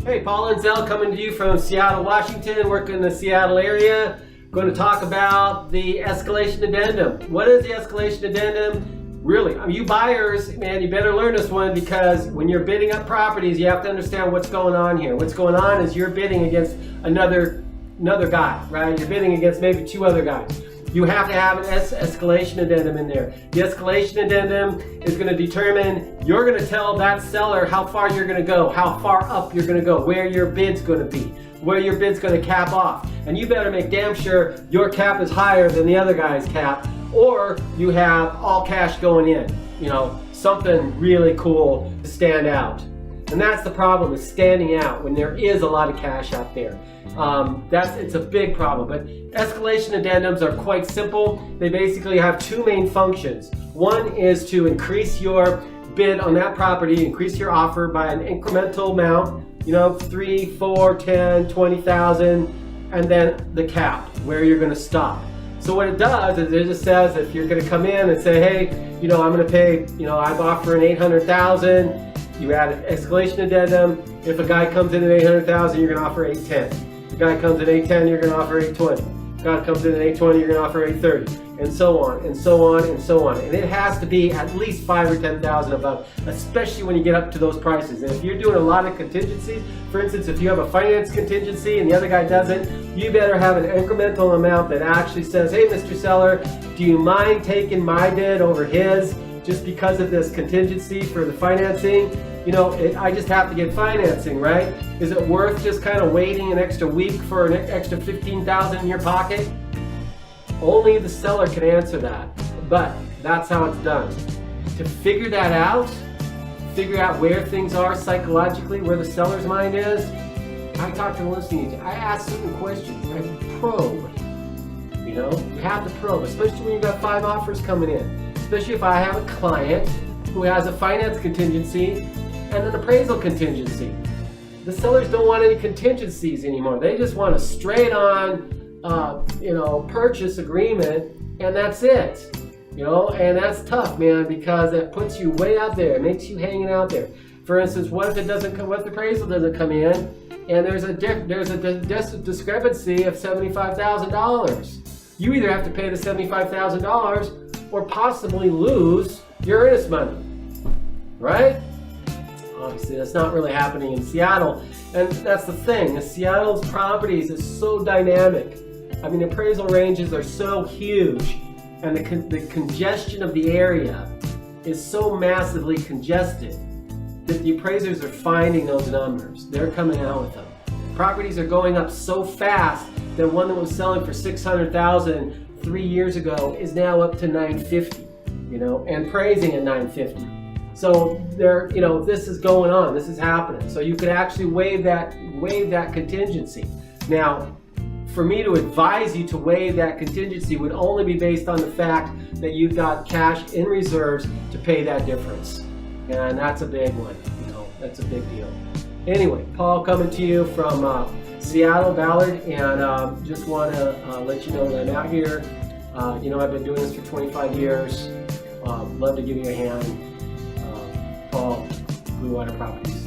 Hey, Paul Enzel coming to you from Seattle, Washington, working in the Seattle area. Going to talk about the escalation addendum. What is the escalation addendum? Really, you buyers, man, you better learn this one, because when you're bidding up properties, you have to understand what's going on here. What's going on is you're bidding against another guy, right? You're bidding against maybe two other guys. You have to have an escalation addendum in there. The escalation addendum is going to determine, you're going to tell that seller how far you're going to go, how far up you're going to go, where your bid's going to be, where your bid's going to cap off. And you better make damn sure your cap is higher than the other guy's cap, or you have all cash going in. You know, something really cool to stand out. And that's the problem, is standing out when there is a lot of cash out there. It's a big problem. But escalation addendums are quite simple. They basically have two main functions. One is to increase your bid on that property, increase your offer by an incremental amount, 3, 4, 10, 20,000, and then the cap, where you're going to stop. So what it does is it just says, if you're going to come in and say, hey, I'm going to pay, I'm offering 800,000. You add an escalation addendum. If a guy comes in at 800,000, you're going to offer 810. If a guy comes in at 810, you're going to offer 820. If a guy comes in at 820, you're going to offer 830, and so on, and so on, and so on. And it has to be at least 5,000 or 10,000 above, especially when you get up to those prices. And if you're doing a lot of contingencies, for instance, if you have a finance contingency and the other guy doesn't, you better have an incremental amount that actually says, hey, Mr. Seller, do you mind taking my bid over his, just because of this contingency for the financing? I just have to get financing, right? Is it worth just kind of waiting an extra week for an extra 15,000 in your pocket? Only the seller can answer that, but that's how it's done. To figure that out, figure out where things are psychologically, where the seller's mind is, I talk to the listing agent. I ask certain questions. I probe. You have to probe, especially when you've got 5 offers coming in. Especially if I have a client who has a finance contingency and an appraisal contingency. The sellers don't want any contingencies anymore. They just want a straight on, purchase agreement, and that's it. And that's tough, man, because it puts you way out there. It makes you hanging out there. For instance, what if the appraisal doesn't come in, and there's a discrepancy of $75,000? You either have to pay the $75,000 or possibly lose your earnest money, right? Obviously, that's not really happening in Seattle, and that's the thing. Seattle's properties is so dynamic. I mean, appraisal ranges are so huge, and the congestion of the area is so massively congested that the appraisers are finding those numbers. They're coming out with them. Properties are going up so fast that one that was selling for $600,000 3 years ago is now up to $950, and praising at $950. So this is going on. This is happening. So you could actually waive that contingency. Now, for me to advise you to waive that contingency would only be based on the fact that you've got cash in reserves to pay that difference, and that's a big one. That's a big deal. Anyway, Paul coming to you from Seattle, Ballard, and just want to let you know that I'm out here. I've been doing this for 25 years. Love to give you a hand. Paul, Bluewater Properties.